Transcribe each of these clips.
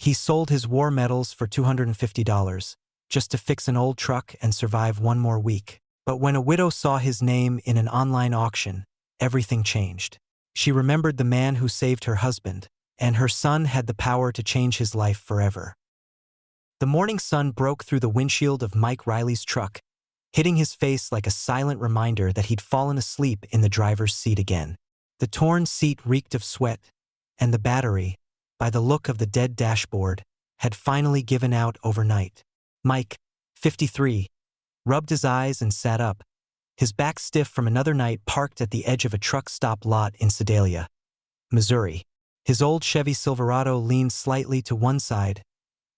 He sold his war medals for $250 just to fix an old truck and survive one more week. But when a widow saw his name in an online auction, everything changed. She remembered the man who saved her husband, and her son had the power to change his life forever. The morning sun broke through the windshield of Mike Riley's truck, hitting his face like a silent reminder that he'd fallen asleep in the driver's seat again. The torn seat reeked of sweat, and the battery, by the look of the dead dashboard, had finally given out overnight. Mike, 53, rubbed his eyes and sat up, his back stiff from another night parked at the edge of a truck stop lot in Sedalia, Missouri. His old Chevy Silverado leaned slightly to one side,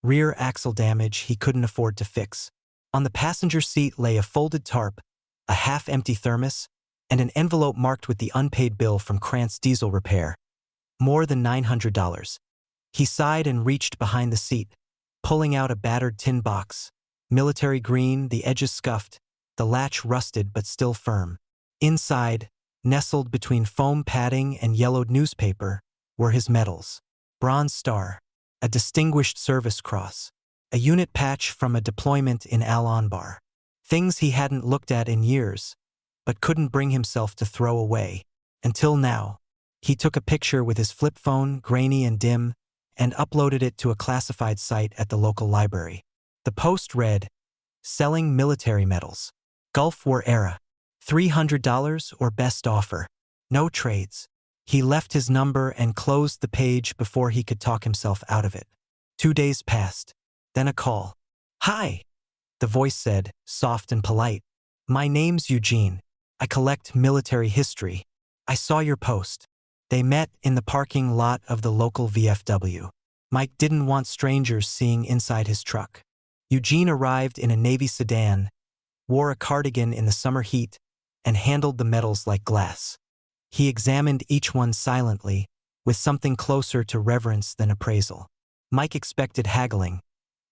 rear axle damage he couldn't afford to fix. On the passenger seat lay a folded tarp, a half-empty thermos, and an envelope marked with the unpaid bill from Krantz Diesel Repair. More than $900. He sighed and reached behind the seat, pulling out a battered tin box. Military green, the edges scuffed, the latch rusted but still firm. Inside, nestled between foam padding and yellowed newspaper, were his medals. Bronze Star, a Distinguished Service Cross, a unit patch from a deployment in Al-Anbar. Things he hadn't looked at in years, but couldn't bring himself to throw away. Until now. He took a picture with his flip phone, grainy and dim, and uploaded it to a classified site at the local library. The post read, "Selling military medals. Gulf War era. $300 or best offer. No trades." He left his number and closed the page before he could talk himself out of it. 2 days passed. Then a call. "Hi," the voice said, soft and polite. "My name's Eugene. I collect military history. I saw your post." They met in the parking lot of the local VFW. Mike didn't want strangers seeing inside his truck. Eugene arrived in a Navy sedan, wore a cardigan in the summer heat, and handled the medals like glass. He examined each one silently, with something closer to reverence than appraisal. Mike expected haggling,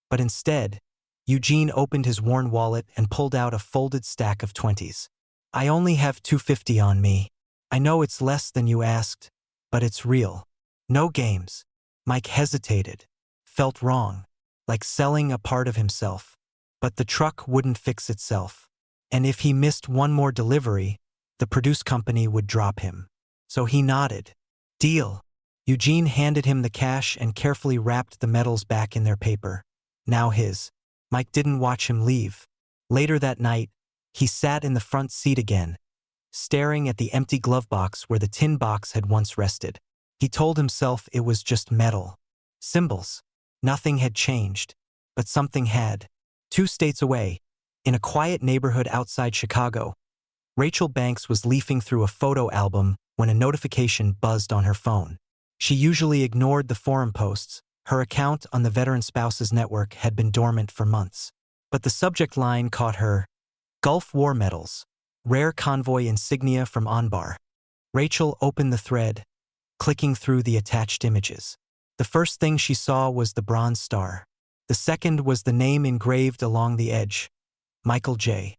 but instead, Eugene opened his worn wallet and pulled out a folded stack of 20s. "I only have $250 on me. I know it's less than you asked, but it's real. No games." Mike hesitated, felt wrong, like selling a part of himself. But the truck wouldn't fix itself. And if he missed one more delivery, the produce company would drop him. So he nodded. "Deal." Eugene handed him the cash and carefully wrapped the medals back in their paper. Now his. Mike didn't watch him leave. Later that night, he sat in the front seat again, staring at the empty glove box where the tin box had once rested. He told himself it was just metal. Symbols. Nothing had changed. But something had. 2 states away, in a quiet neighborhood outside Chicago, Rachel Banks was leafing through a photo album when a notification buzzed on her phone. She usually ignored the forum posts. Her account on the Veteran Spouses Network had been dormant for months. But the subject line caught her. Gulf War Medals. Rare Convoy insignia from Anbar. Rachel opened the thread, clicking through the attached images. The first thing she saw was the Bronze Star. The second was the name engraved along the edge. Michael J.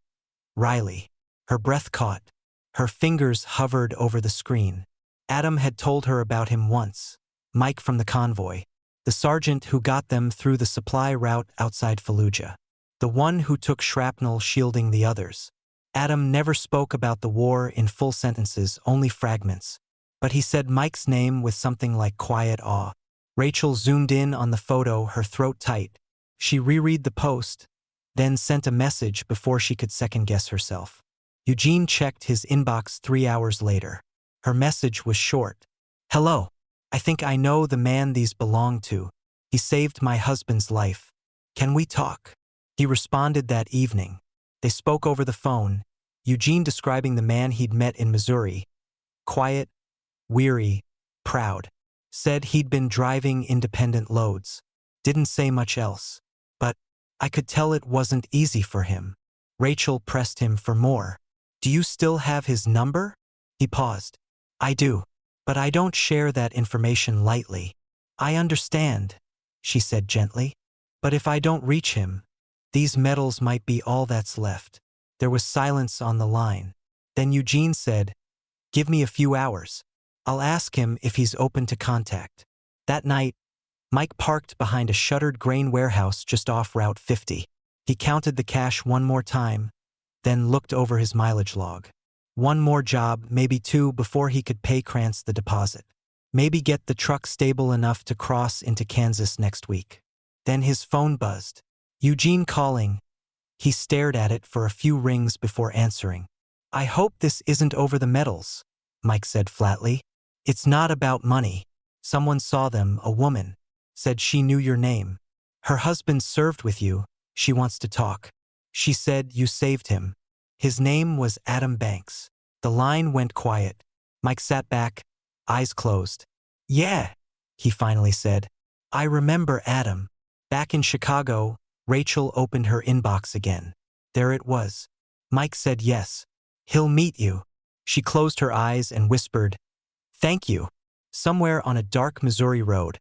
Riley. Her breath caught. Her fingers hovered over the screen. Adam had told her about him once. Mike from the Convoy. The sergeant who got them through the supply route outside Fallujah. The one who took shrapnel shielding the others. Adam never spoke about the war in full sentences, only fragments. But he said Mike's name with something like quiet awe. Rachel zoomed in on the photo, her throat tight. She reread the post, then sent a message before she could second-guess herself. Eugene checked his inbox 3 hours later. Her message was short. "Hello. I think I know the man these belong to. He saved my husband's life. Can we talk?" He responded that evening. They spoke over the phone, Eugene describing the man he'd met in Missouri. Quiet, weary, proud. Said he'd been driving independent loads. Didn't say much else. But I could tell it wasn't easy for him. Rachel pressed him for more. "Do you still have his number?" He paused. "I do. But I don't share that information lightly." "I understand," she said gently. "But if I don't reach him, these medals might be all that's left." There was silence on the line. Then Eugene said, "Give me a few hours. I'll ask him if he's open to contact." That night, Mike parked behind a shuttered grain warehouse just off Route 50. He counted the cash one more time, then looked over his mileage log. One more job, maybe two, before he could pay Krantz the deposit. Maybe get the truck stable enough to cross into Kansas next week. Then his phone buzzed. Eugene calling. He stared at it for a few rings before answering. "I hope this isn't over the medals," Mike said flatly. "It's not about money. Someone saw them, a woman. Said she knew your name. Her husband served with you. She wants to talk. She said you saved him. His name was Adam Banks." The line went quiet. Mike sat back, eyes closed. "Yeah," he finally said. "I remember Adam. Back in Chicago." Rachel opened her inbox again. There it was. Mike said yes. "He'll meet you." She closed her eyes and whispered, "Thank you." Somewhere on a dark Missouri road,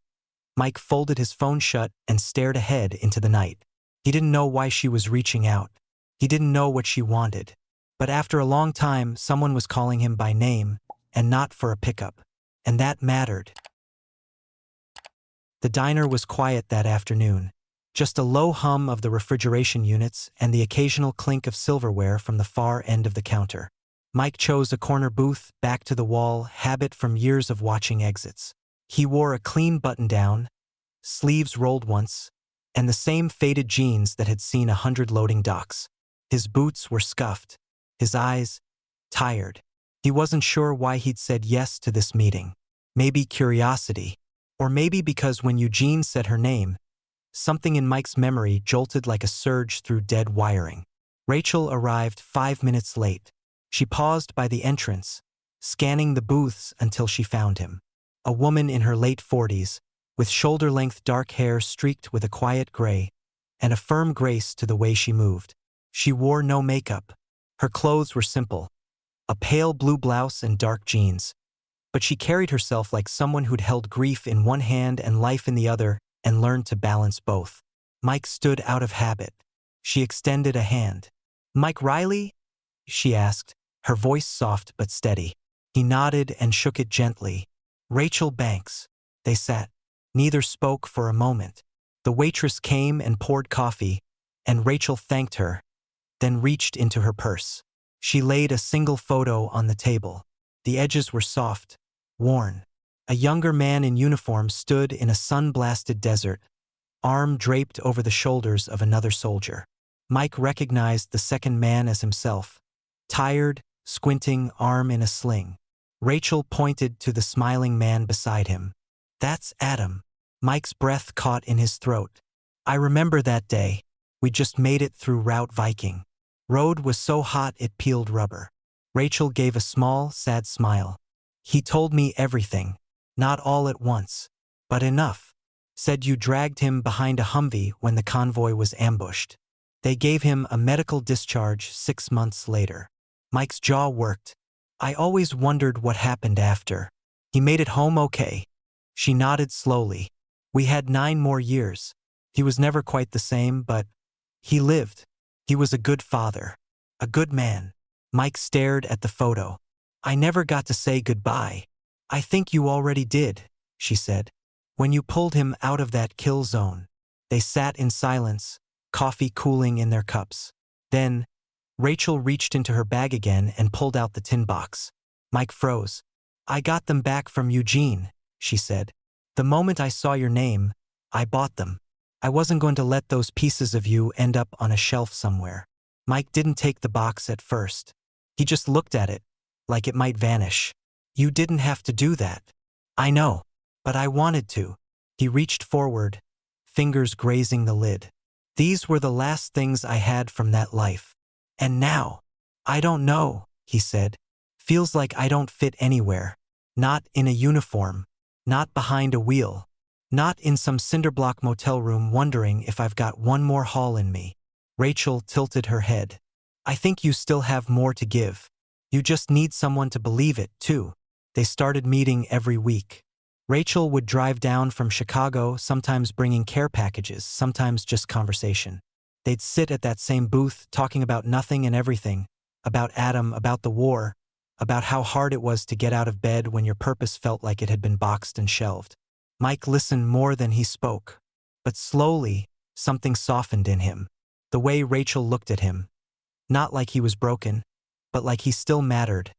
Mike folded his phone shut and stared ahead into the night. He didn't know why she was reaching out. He didn't know what she wanted. But after a long time, someone was calling him by name, and not for a pickup. And that mattered. The diner was quiet that afternoon. Just a low hum of the refrigeration units and the occasional clink of silverware from the far end of the counter. Mike chose a corner booth, back to the wall, habit from years of watching exits. He wore a clean button-down, sleeves rolled once, and the same faded jeans that had seen 100 loading docks. His boots were scuffed, his eyes tired. He wasn't sure why he'd said yes to this meeting. Maybe curiosity, or maybe because when Eugene said her name, something in Mike's memory jolted like a surge through dead wiring. Rachel arrived 5 minutes late. She paused by the entrance, scanning the booths until she found him. A woman in her late 40s, with shoulder-length dark hair streaked with a quiet gray, and a firm grace to the way she moved. She wore no makeup. Her clothes were simple, a pale blue blouse and dark jeans. But she carried herself like someone who'd held grief in one hand and life in the other, and learned to balance both. Mike stood out of habit. She extended a hand. "Mike Riley?" she asked, her voice soft but steady. He nodded and shook it gently. "Rachel Banks." They sat. Neither spoke for a moment. The waitress came and poured coffee, and Rachel thanked her, then reached into her purse. She laid a single photo on the table. The edges were soft, worn. A younger man in uniform stood in a sun-blasted desert, arm draped over the shoulders of another soldier. Mike recognized the second man as himself. Tired, squinting, arm in a sling. Rachel pointed to the smiling man beside him. "That's Adam." Mike's breath caught in his throat. "I remember that day. We just made it through Route Viking. Road was so hot it peeled rubber." Rachel gave a small, sad smile. "He told me everything. Not all at once, but enough. Said you dragged him behind a Humvee when the convoy was ambushed. They gave him a medical discharge 6 months later." Mike's jaw worked. "I always wondered what happened after. He made it home okay." She nodded slowly. "We had 9 more years. He was never quite the same, but he lived. He was a good father. A good man." Mike stared at the photo. "I never got to say goodbye." "I think you already did," she said, "when you pulled him out of that kill zone." They sat in silence, coffee cooling in their cups. Then, Rachel reached into her bag again and pulled out the tin box. Mike froze. "I got them back from Eugene," she said. "The moment I saw your name, I bought them. I wasn't going to let those pieces of you end up on a shelf somewhere." Mike didn't take the box at first. He just looked at it, like it might vanish. "You didn't have to do that." "I know, but I wanted to." He reached forward, fingers grazing the lid. "These were the last things I had from that life. And now, I don't know," he said. "Feels like I don't fit anywhere. Not in a uniform. Not behind a wheel. Not in some cinderblock motel room wondering if I've got one more haul in me." Rachel tilted her head. "I think you still have more to give. You just need someone to believe it, too." They started meeting every week. Rachel would drive down from Chicago, sometimes bringing care packages, sometimes just conversation. They'd sit at that same booth, talking about nothing and everything, about Adam, about the war, about how hard it was to get out of bed when your purpose felt like it had been boxed and shelved. Mike listened more than he spoke. But slowly, something softened in him. The way Rachel looked at him. Not like he was broken, but like he still mattered.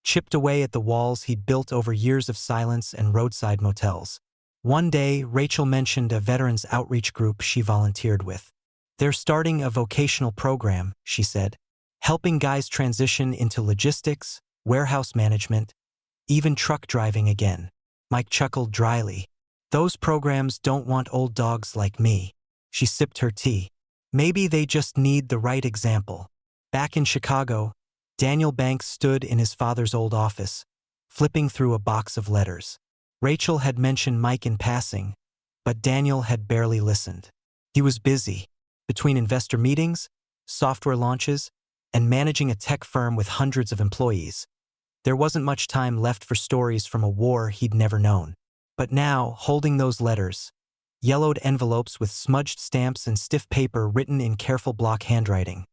Chipped away at the walls he'd built over years of silence and roadside motels. One day, Rachel mentioned a veterans outreach group she volunteered with. They're starting a vocational program, she said, helping guys transition into logistics, warehouse management, even truck driving again. Mike chuckled dryly. Those programs don't want old dogs like me. She sipped her tea. Maybe they just need the right example. Back in Chicago, Daniel Banks stood in his father's old office, flipping through a box of letters. Rachel had mentioned Mike in passing, but Daniel had barely listened. He was busy, between investor meetings, software launches, and managing a tech firm with hundreds of employees. There wasn't much time left for stories from a war he'd never known. But now, holding those letters, yellowed envelopes with smudged stamps and stiff paper written in careful block handwriting,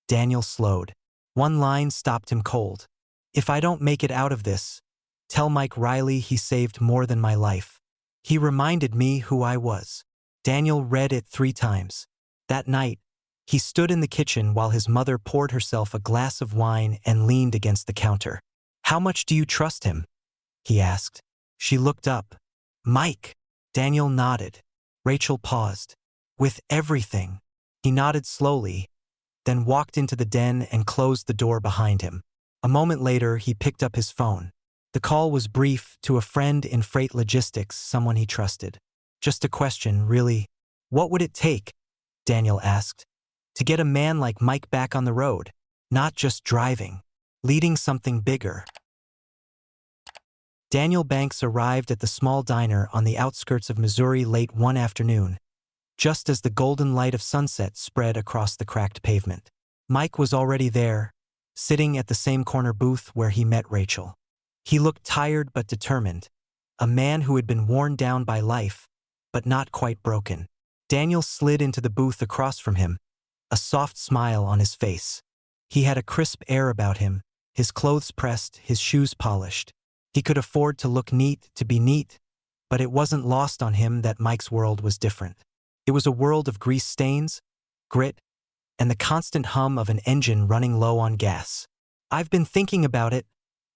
Daniel slowed. One line stopped him cold. If I don't make it out of this, tell Mike Riley he saved more than my life. He reminded me who I was. Daniel read it 3 times. That night, he stood in the kitchen while his mother poured herself a glass of wine and leaned against the counter. How much do you trust him? He asked. She looked up. Mike. Daniel nodded. Rachel paused. With everything. He nodded slowly, then walked into the den and closed the door behind him. A moment later, he picked up his phone. The call was brief, to a friend in freight logistics, someone he trusted. Just a question, really. What would it take? Daniel asked. To get a man like Mike back on the road. Not just driving. Leading something bigger. Daniel Banks arrived at the small diner on the outskirts of Missouri late one afternoon, just as the golden light of sunset spread across the cracked pavement. Mike was already there, sitting at the same corner booth where he met Rachel. He looked tired but determined, a man who had been worn down by life, but not quite broken. Daniel slid into the booth across from him, a soft smile on his face. He had a crisp air about him, his clothes pressed, his shoes polished. He could afford to look neat to be neat, but it wasn't lost on him that Mike's world was different. It was a world of grease stains, grit, and the constant hum of an engine running low on gas. I've been thinking about it,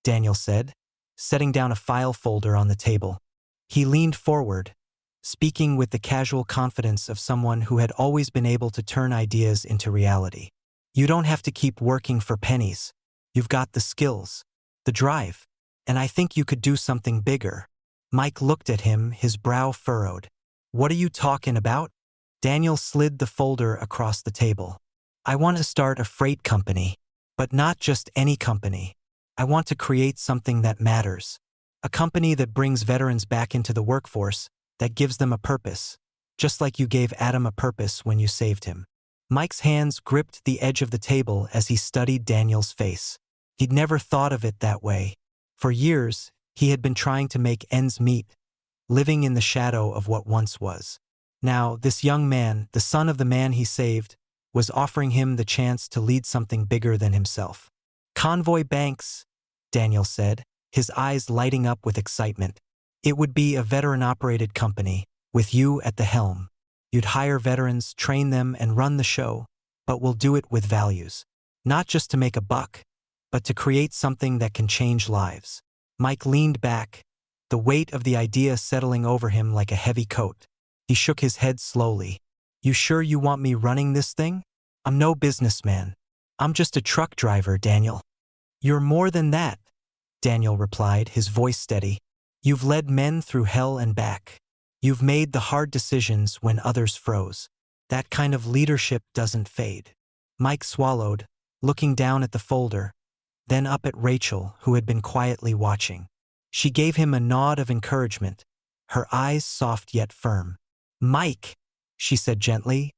Daniel said, setting down a file folder on the table. He leaned forward, speaking with the casual confidence of someone who had always been able to turn ideas into reality. You don't have to keep working for pennies. You've got the skills, the drive, and I think you could do something bigger. Mike looked at him, his brow furrowed. What are you talking about? Daniel slid the folder across the table. I want to start a freight company, but not just any company. I want to create something that matters. A company that brings veterans back into the workforce, that gives them a purpose, just like you gave Adam a purpose when you saved him. Mike's hands gripped the edge of the table as he studied Daniel's face. He'd never thought of it that way. For years, he had been trying to make ends meet, living in the shadow of what once was. Now, this young man, the son of the man he saved, was offering him the chance to lead something bigger than himself. Convoy Banks, Daniel said, his eyes lighting up with excitement. It would be a veteran-operated company, with you at the helm. You'd hire veterans, train them, and run the show, but we'll do it with values. Not just to make a buck, but to create something that can change lives. Mike leaned back, the weight of the idea settling over him like a heavy coat. He shook his head slowly. You sure you want me running this thing? I'm no businessman. I'm just a truck driver, Daniel. You're more than that, Daniel replied, his voice steady. You've led men through hell and back. You've made the hard decisions when others froze. That kind of leadership doesn't fade. Mike swallowed, looking down at the folder, then up at Rachel, who had been quietly watching. She gave him a nod of encouragement, her eyes soft yet firm. Mike, she said gently,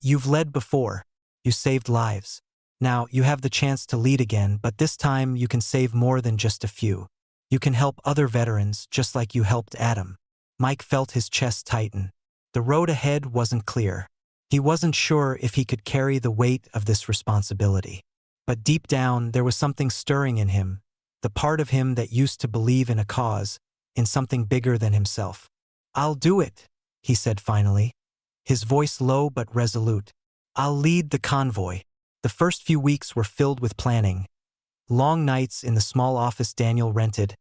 you've led before. You saved lives. Now you have the chance to lead again, but this time you can save more than just a few. You can help other veterans just like you helped Adam. Mike felt his chest tighten. The road ahead wasn't clear. He wasn't sure if he could carry the weight of this responsibility. But deep down, there was something stirring in him, the part of him that used to believe in a cause, in something bigger than himself. "I'll do it," he said finally, his voice low but resolute. "I'll lead the convoy." The first few weeks were filled with planning, long nights in the small office Daniel rented,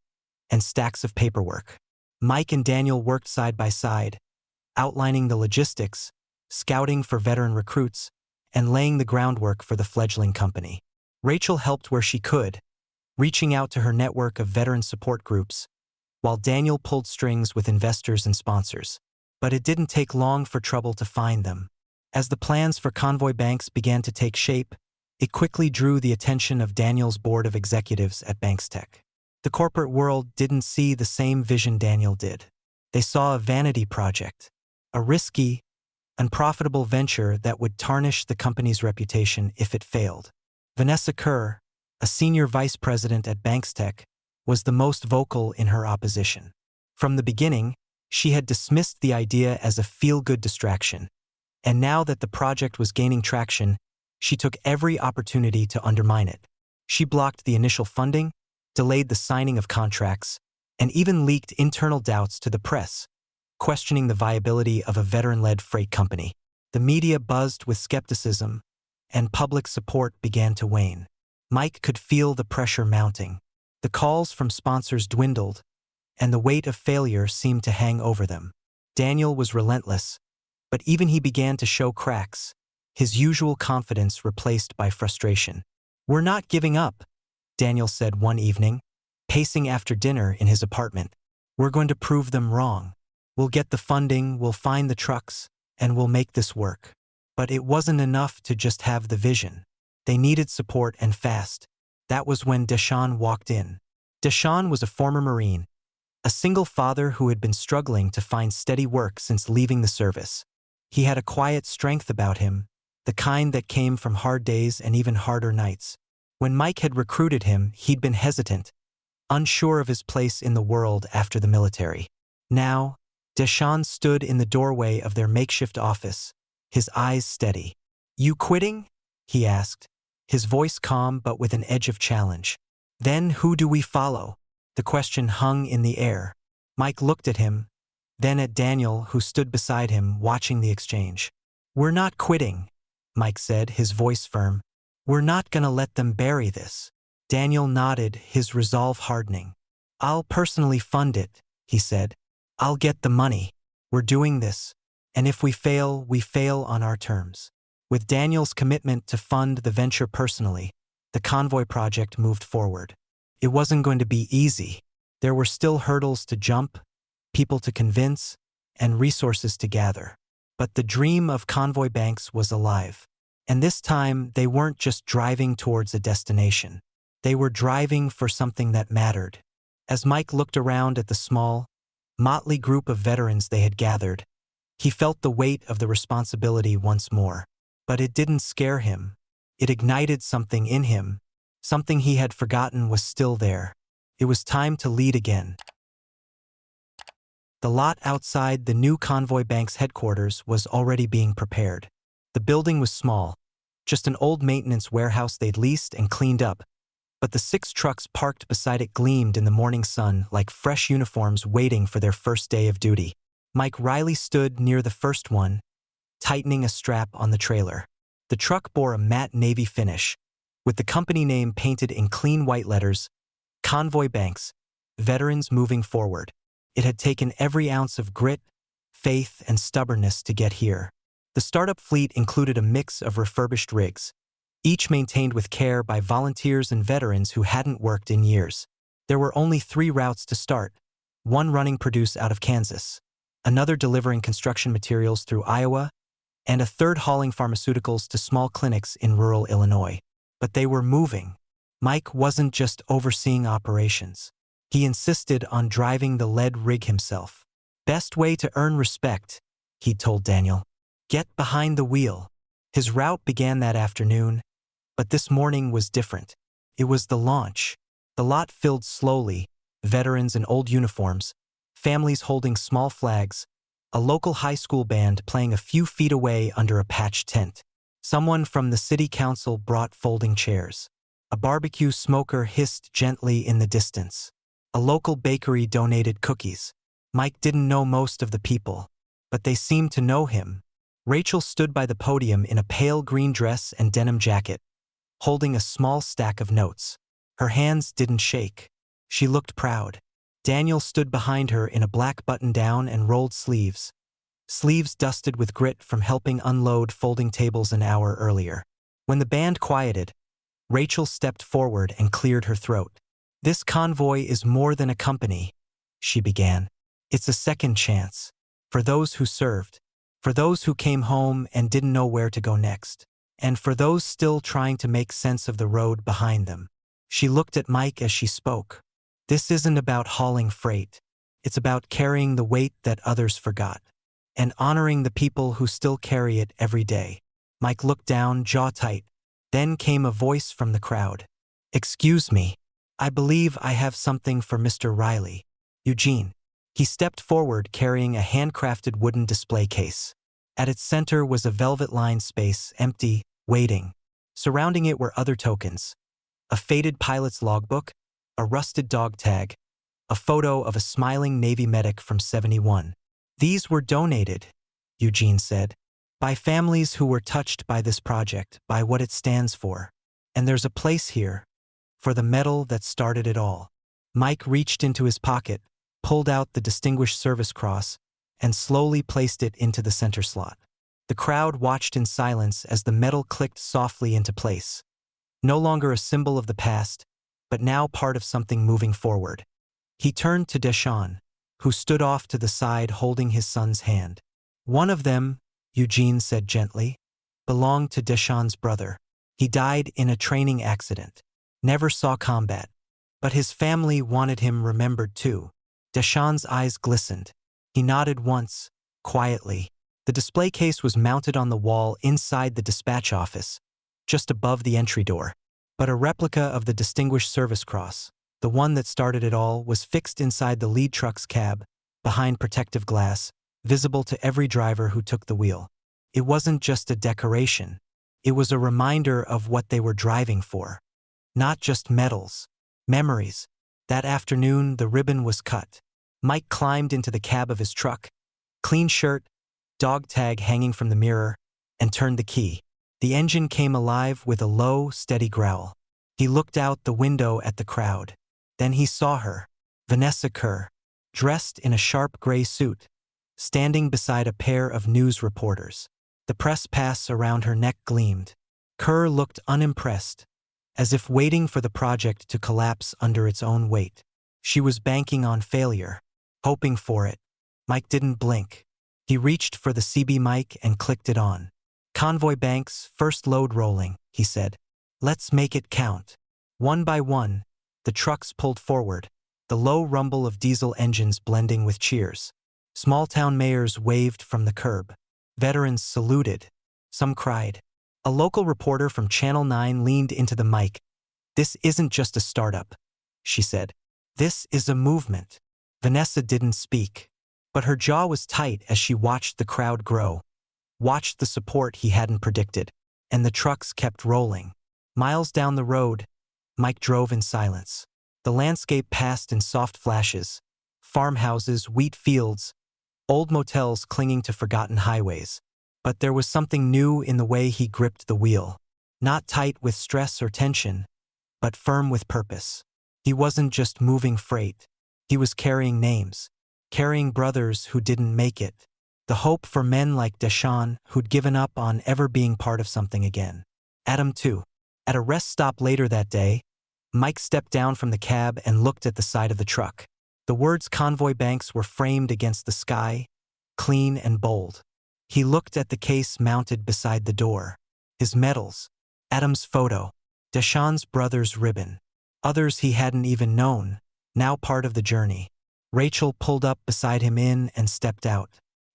and stacks of paperwork. Mike and Daniel worked side by side, outlining the logistics, scouting for veteran recruits, and laying the groundwork for the fledgling company. Rachel helped where she could, reaching out to her network of veteran support groups, while Daniel pulled strings with investors and sponsors. But it didn't take long for trouble to find them. As the plans for Convoy Banks began to take shape, it quickly drew the attention of Daniel's board of executives at BanksTech. The corporate world didn't see the same vision Daniel did. They saw a vanity project, a risky, unprofitable venture that would tarnish the company's reputation if it failed. Vanessa Kerr, a senior vice president at BanksTech, was the most vocal in her opposition. From the beginning, she had dismissed the idea as a feel-good distraction, and now that the project was gaining traction, she took every opportunity to undermine it. She blocked the initial funding, delayed the signing of contracts, and even leaked internal doubts to the press, questioning the viability of a veteran-led freight company. The media buzzed with skepticism, and public support began to wane. Mike could feel the pressure mounting. The calls from sponsors dwindled, and the weight of failure seemed to hang over them. Daniel was relentless, but even he began to show cracks, his usual confidence replaced by frustration. "We're not giving up," Daniel said one evening, pacing after dinner in his apartment. "We're going to prove them wrong. We'll get the funding, we'll find the trucks, and we'll make this work." But it wasn't enough to just have the vision. They needed support, and fast. That was when Deshawn walked in. Deshawn was a former Marine, a single father who had been struggling to find steady work since leaving the service. He had a quiet strength about him, the kind that came from hard days and even harder nights. When Mike had recruited him, he'd been hesitant, unsure of his place in the world after the military. Now, Deshawn stood in the doorway of their makeshift office, his eyes steady. "You quitting?" he asked, his voice calm but with an edge of challenge. "Then who do we follow?" The question hung in the air. Mike looked at him, then at Daniel, who stood beside him, watching the exchange. "We're not quitting," Mike said, his voice firm. "We're not gonna let them bury this." Daniel nodded, his resolve hardening. "I'll personally fund it," he said. "I'll get the money. We're doing this, and if we fail on our terms." With Daniel's commitment to fund the venture personally, the Convoy project moved forward. It wasn't going to be easy. There were still hurdles to jump, people to convince, and resources to gather. But the dream of Convoy Banks was alive. And this time, they weren't just driving towards a destination. They were driving for something that mattered. As Mike looked around at the small, motley group of veterans they had gathered, he felt the weight of the responsibility once more. But it didn't scare him. It ignited something in him. Something he had forgotten was still there. It was time to lead again. The lot outside the new Convoy Bank's headquarters was already being prepared. The building was small, just an old maintenance warehouse they'd leased and cleaned up, but the 6 trucks parked beside it gleamed in the morning sun like fresh uniforms waiting for their first day of duty. Mike Riley stood near the first one, tightening a strap on the trailer. The truck bore a matte navy finish, with the company name painted in clean white letters, Convoy Banks, Veterans Moving Forward. It had taken every ounce of grit, faith, and stubbornness to get here. The startup fleet included a mix of refurbished rigs, each maintained with care by volunteers and veterans who hadn't worked in years. There were only 3 routes to start, one running produce out of Kansas, another delivering construction materials through Iowa, and a third hauling pharmaceuticals to small clinics in rural Illinois. But they were moving. Mike wasn't just overseeing operations. He insisted on driving the lead rig himself. "Best way to earn respect," he told Daniel. "Get behind the wheel." His route began that afternoon, but this morning was different. It was the launch. The lot filled slowly, veterans in old uniforms, families holding small flags, a local high school band playing a few feet away under a patched tent. Someone from the city council brought folding chairs. A barbecue smoker hissed gently in the distance. A local bakery donated cookies. Mike didn't know most of the people, but they seemed to know him. Rachel stood by the podium in a pale green dress and denim jacket, holding a small stack of notes. Her hands didn't shake. She looked proud. Daniel stood behind her in a black button-down and rolled sleeves, dusted with grit from helping unload folding tables an hour earlier. When the band quieted, Rachel stepped forward and cleared her throat. "This convoy is more than a company," she began. "It's a second chance. For those who served. For those who came home and didn't know where to go next. And for those still trying to make sense of the road behind them." She looked at Mike as she spoke. "This isn't about hauling freight. It's about carrying the weight that others forgot. And honoring the people who still carry it every day." Mike looked down, jaw tight. Then came a voice from the crowd. "Excuse me. I believe I have something for Mr. Riley. Eugene." He stepped forward carrying a handcrafted wooden display case. At its center was a velvet-lined space, empty, waiting. Surrounding it were other tokens. A faded pilot's logbook, a rusted dog tag, a photo of a smiling Navy medic from '71. "These were donated," Eugene said, "by families who were touched by this project, by what it stands for. And there's a place here for the medal that started it all." Mike reached into his pocket, pulled out the Distinguished Service Cross, and slowly placed it into the center slot. The crowd watched in silence as the medal clicked softly into place. No longer a symbol of the past, but now part of something moving forward. He turned to Deshawn, who stood off to the side holding his son's hand. "One of them," Eugene said gently, "belonged to Deshawn's brother. He died in a training accident. Never saw combat. But his family wanted him remembered too." Deshawn's eyes glistened. He nodded once, quietly. The display case was mounted on the wall inside the dispatch office, just above the entry door. But a replica of the Distinguished Service Cross, the one that started it all, was fixed inside the lead truck's cab, behind protective glass, visible to every driver who took the wheel. It wasn't just a decoration. It was a reminder of what they were driving for. Not just medals, memories. That afternoon, the ribbon was cut. Mike climbed into the cab of his truck, clean shirt, dog tag hanging from the mirror, and turned the key. The engine came alive with a low, steady growl. He looked out the window at the crowd. Then he saw her, Vanessa Kerr, dressed in a sharp gray suit, standing beside a pair of news reporters. The press pass around her neck gleamed. Kerr looked unimpressed, as if waiting for the project to collapse under its own weight. She was banking on failure, hoping for it. Mike didn't blink. He reached for the CB mic and clicked it on. "Convoy banks, first load rolling," he said. "Let's make it count." One by one, the trucks pulled forward, the low rumble of diesel engines blending with cheers. Small-town mayors waved from the curb. Veterans saluted. Some cried. A local reporter from Channel 9 leaned into the mic. "This isn't just a startup," she said. "This is a movement." Vanessa didn't speak, but her jaw was tight as she watched the crowd grow, watched the support he hadn't predicted, and the trucks kept rolling. Miles down the road, Mike drove in silence. The landscape passed in soft flashes. Farmhouses, wheat fields, old motels clinging to forgotten highways. But there was something new in the way he gripped the wheel. Not tight with stress or tension, but firm with purpose. He wasn't just moving freight. He was carrying names, carrying brothers who didn't make it. The hope for men like Deshawn who'd given up on ever being part of something again. Adam too. At a rest stop later that day, Mike stepped down from the cab and looked at the side of the truck. The words Convoy Banks were framed against the sky, clean and bold. He looked at the case mounted beside the door. His medals, Adam's photo, Deshawn's brother's ribbon. Others he hadn't even known, now part of the journey. Rachel pulled up beside him and stepped out.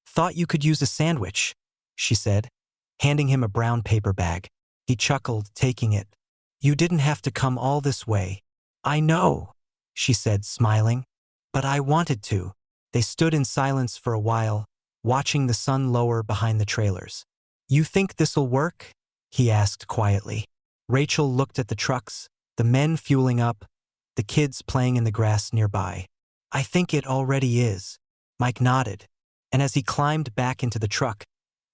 "Thought you could use a sandwich," she said, handing him a brown paper bag. He chuckled, taking it. "You didn't have to come all this way." "I know," she said, smiling. "But I wanted to." They stood in silence for a while, watching the sun lower behind the trailers. "You think this'll work?" he asked quietly. Rachel looked at the trucks, the men fueling up, the kids playing in the grass nearby. "I think it already is." Mike nodded, and as he climbed back into the truck,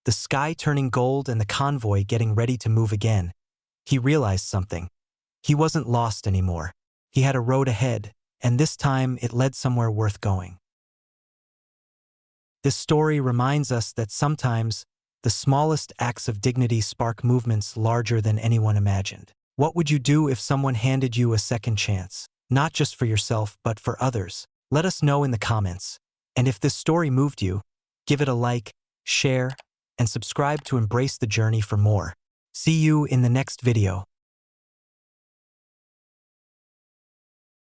the sky turning gold and the convoy getting ready to move again, he realized something. He wasn't lost anymore. He had a road ahead, and this time it led somewhere worth going. This story reminds us that sometimes the smallest acts of dignity spark movements larger than anyone imagined. What would you do if someone handed you a second chance? Not just for yourself, but for others. Let us know in the comments. And if this story moved you, give it a like, share, and subscribe to embrace the journey for more. See you in the next video.